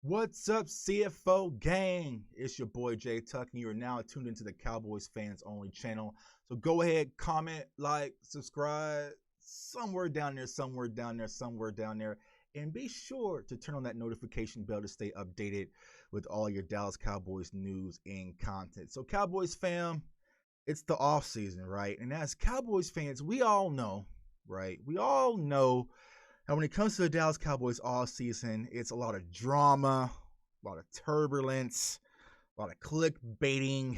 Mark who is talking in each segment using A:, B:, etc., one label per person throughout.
A: What's up, CFO gang? It's your boy Jay Tuck, and you are now tuned into the Cowboys Fans Only channel. So go ahead, comment, like, subscribe, somewhere down there, and be sure to turn on that notification bell to stay updated with all your Dallas Cowboys news and content. So Cowboys fam, it's the off season, right? And as Cowboys fans, we all know, right? We all know. And when it comes to the Dallas Cowboys all season, it's a lot of drama, a lot of turbulence, a lot of clickbaiting,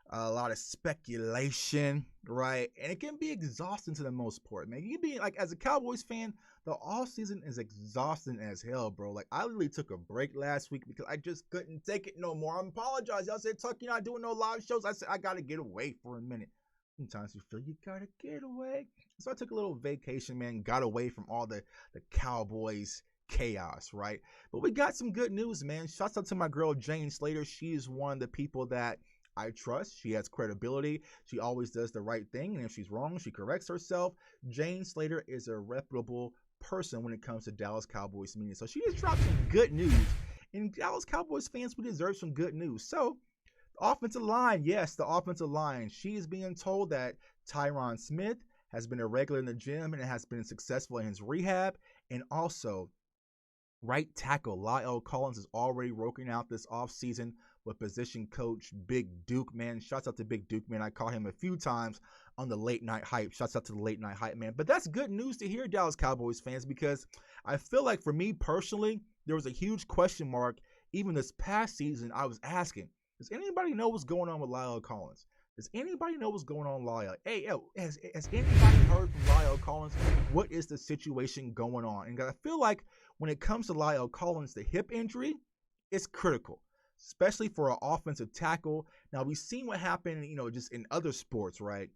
A: a lot of speculation, right? And it can be exhausting to the most part, man. You can be like, as a Cowboys fan, the all season is exhausting as hell, bro. Like, I literally took a break last week because I just couldn't take it no more. I apologize. Y'all said, Tuck, you're not doing no live shows. I said, I got to get away for a minute. Sometimes you feel you gotta get away. So I took a little vacation, man, got away from all the Cowboys chaos, right? But we got some good news, man. Shouts out to my girl, Jane Slater. She is one of the people that I trust. She has credibility. She always does the right thing. And if she's wrong, she corrects herself. Jane Slater is a reputable person when it comes to Dallas Cowboys media. So she just dropped some good news. And Dallas Cowboys fans, we deserve some good news. So offensive line, yes, the offensive line. She is being told that Tyron Smith has been a regular in the gym and has been successful in his rehab. And also, right tackle La'el Collins is already working out this offseason with position coach Big Duke, man. Shouts out to Big Duke, man. I caught him a few times on the late night hype. Shouts out to the late night hype, man. But that's good news to hear, Dallas Cowboys fans, because I feel like for me personally, there was a huge question mark. Even this past season, I was asking, does anybody know what's going on with La'el Collins? Does anybody know what's going on with La'el? Hey, yo, has anybody heard from La'el Collins? What is the situation going on? And I feel like when it comes to La'el Collins, the hip injury is critical, especially for an offensive tackle. Now, we've seen what happened, just in other sports, right?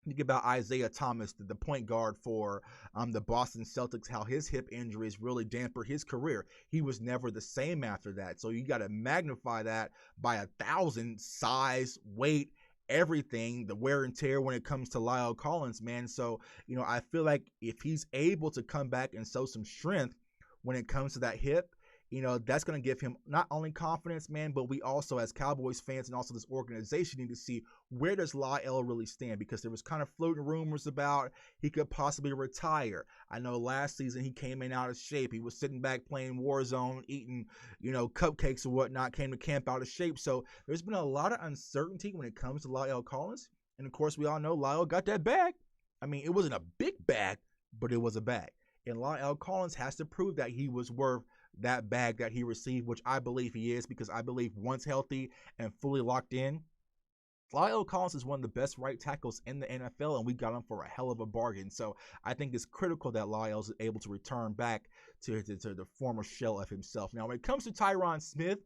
A: Think about Isaiah Thomas, the point guard for the Boston Celtics, how his hip injuries really dampened his career. He was never the same after that. So you got to magnify that by 1,000, size, weight, everything, the wear and tear when it comes to La'el Collins, man. So, I feel like if he's able to come back and show some strength when it comes to that hip, that's going to give him not only confidence, man, but we also, as Cowboys fans and also this organization, need to see where does La'el really stand, because there was kind of floating rumors about he could possibly retire. I know last season he came in out of shape. He was sitting back playing Warzone, eating, cupcakes or whatnot, came to camp out of shape. So there's been a lot of uncertainty when it comes to La'el Collins. And of course, we all know La'el got that bag. I mean, it wasn't a big bag, but it was a bag. And La'el Collins has to prove that he was worth that bag that he received, which I believe he is, because I believe once healthy and fully locked in, La'el Collins is one of the best right tackles in the NFL, and we got him for a hell of a bargain. So I think it's critical that La'el is able to return back to the former shell of himself. Now, when it comes to Tyron Smith,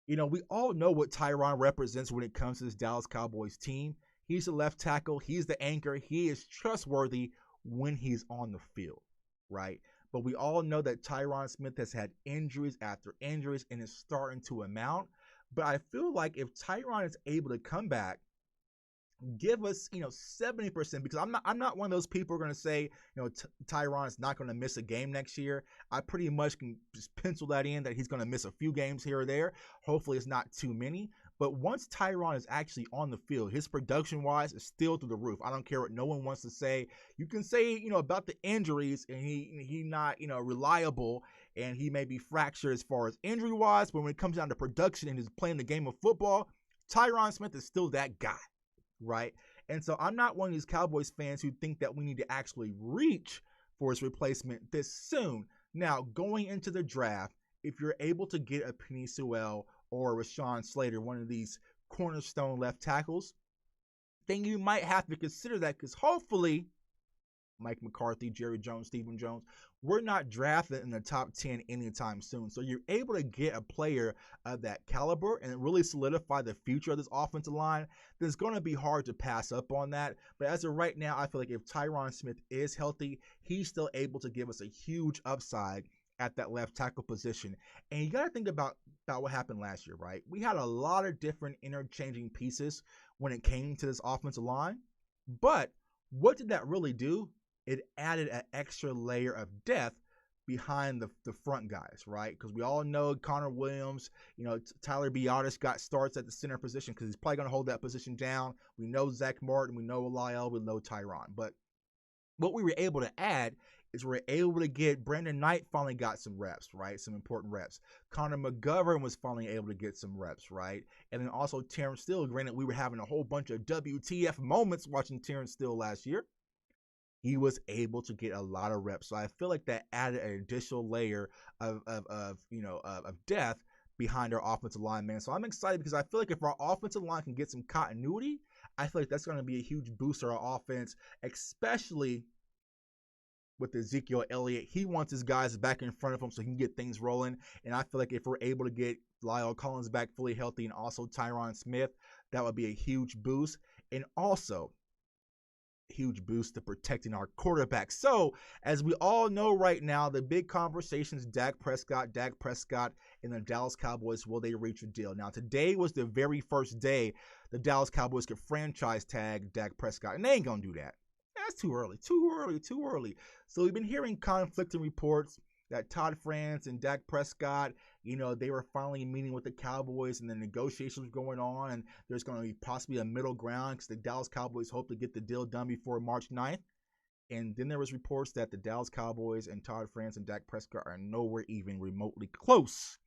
A: we all know what Tyron represents when it comes to this Dallas Cowboys team. He's the left tackle. He's the anchor. He is trustworthy when he's on the field, right? But we all know that Tyron Smith has had injuries after injuries and is starting to amount. But I feel like if Tyron is able to come back, give us, 70%, because I'm not one of those people who are going to say, Tyron is not going to miss a game next year. I pretty much can just pencil that in, that he's going to miss a few games here or there. Hopefully it's not too many. But once Tyron is actually on the field, his production-wise is still through the roof. I don't care what no one wants to say. You can say, about the injuries, and he not, reliable, and he may be fractured as far as injury-wise, but when it comes down to production and is playing the game of football, Tyron Smith is still that guy, right? And so I'm not one of these Cowboys fans who think that we need to actually reach for his replacement this soon. Now, going into the draft, if you're able to get a Penei Sewell or Rashawn Slater, one of these cornerstone left tackles, then you might have to consider that, because hopefully Mike McCarthy, Jerry Jones, Stephen Jones, we're not drafted in the top 10 anytime soon. So you're able to get a player of that caliber and really solidify the future of this offensive line. Then it's going to be hard to pass up on that. But as of right now, I feel like if Tyron Smith is healthy, he's still able to give us a huge upside at that left tackle position. And you got to think about what happened last year, right? We had a lot of different interchanging pieces when it came to this offensive line. But what did that really do? It added an extra layer of depth behind the front guys, right? Because we all know Connor Williams, Tyler Biotis got starts at the center position because he's probably going to hold that position down. We know Zach Martin, we know Lyle, we know Tyron. But what we were able to add is we're able to get Brandon Knight finally got some reps, right? Some important reps. Connor McGovern was finally able to get some reps, right? And then also Terrence Steele. Granted, we were having a whole bunch of WTF moments watching Terrence Steele last year. He was able to get a lot of reps. So I feel like that added an additional layer of depth behind our offensive line, man. So I'm excited because I feel like if our offensive line can get some continuity, I feel like that's going to be a huge boost to our offense, especially with Ezekiel Elliott. He wants his guys back in front of him so he can get things rolling. And I feel like if we're able to get Lyle Collins back fully healthy and also Tyron Smith, that would be a huge boost. And also, huge boost to protecting our quarterback. So, as we all know right now, the big conversations, Dak Prescott, and the Dallas Cowboys, will they reach a deal? Now, today was the very first day the Dallas Cowboys could franchise tag Dak Prescott, and they ain't going to do that. That's too early. So we've been hearing conflicting reports that Todd France and Dak Prescott, they were finally meeting with the Cowboys and the negotiations were going on, and there's going to be possibly a middle ground because the Dallas Cowboys hope to get the deal done before March 9th. And then there was reports that the Dallas Cowboys and Todd France and Dak Prescott are nowhere even remotely close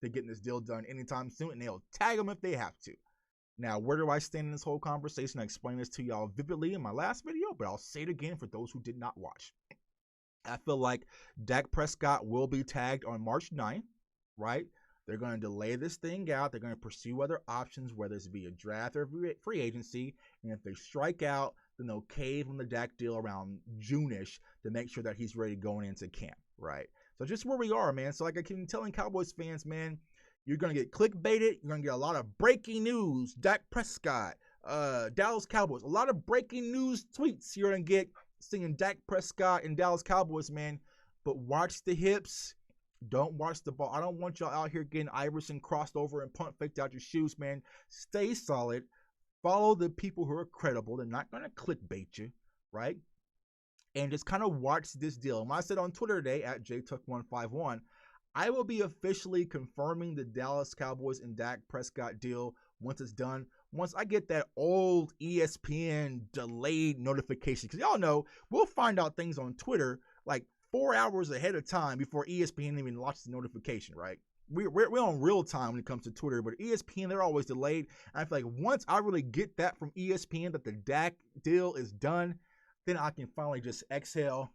A: to getting this deal done anytime soon, and they'll tag them if they have to. Now, where do I stand in this whole conversation? I explained this to y'all vividly in my last video, but I'll say it again for those who did not watch. I feel like Dak Prescott will be tagged on March 9th, right? They're going to delay this thing out. They're going to pursue other options, whether it's via draft or free agency. And if they strike out, then they'll cave on the Dak deal around June-ish to make sure that he's ready going into camp, right? So just where we are, man. So like I keep telling Cowboys fans, man, you're going to get clickbaited. You're going to get a lot of breaking news. Dak Prescott, Dallas Cowboys, a lot of breaking news tweets you're going to get seeing Dak Prescott and Dallas Cowboys, man. But watch the hips. Don't watch the ball. I don't want y'all out here getting Iverson crossed over and punt faked out your shoes, man. Stay solid. Follow the people who are credible. They're not going to clickbait you, right? And just kind of watch this deal. And when I said on Twitter today, at JTuck151, I will be officially confirming the Dallas Cowboys and Dak Prescott deal once it's done. Once I get that old ESPN delayed notification. Because y'all know, we'll find out things on Twitter like 4 hours ahead of time before ESPN even launches the notification, right? We're on real time when it comes to Twitter, but ESPN, they're always delayed. And I feel like once I really get that from ESPN that the Dak deal is done, then I can finally just exhale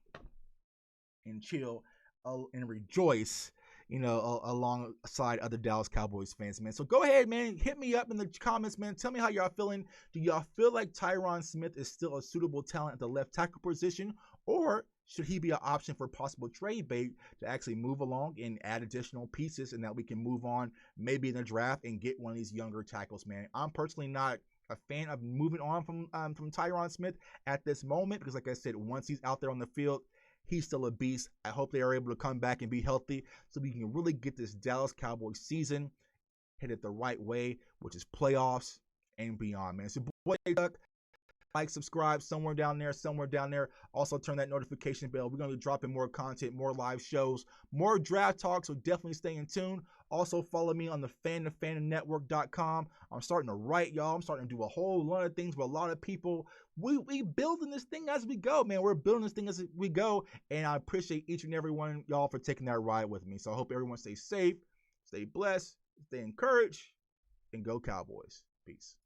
A: and chill and rejoice, alongside other Dallas Cowboys fans, man. So go ahead, man. Hit me up in the comments, man. Tell me how y'all feeling. Do y'all feel like Tyron Smith is still a suitable talent at the left tackle position, or should he be an option for possible trade bait to actually move along and add additional pieces and that we can move on maybe in the draft and get one of these younger tackles, man? I'm personally not a fan of moving on from Tyron Smith at this moment because, like I said, once he's out there on the field, he's still a beast. I hope they are able to come back and be healthy so we can really get this Dallas Cowboys season headed the right way, which is playoffs and beyond, man. So, boy, Duck, like, subscribe somewhere down there. Also, turn that notification bell. We're going to be dropping more content, more live shows, more draft talk, so definitely stay in tune. Also, follow me on the FanToFanNetwork.com. I'm starting to write, y'all. I'm starting to do a whole lot of things with a lot of people. We building this thing as we go, man. We're building this thing as we go, and I appreciate each and every one of y'all for taking that ride with me. So I hope everyone stays safe, stay blessed, stay encouraged, and go Cowboys. Peace.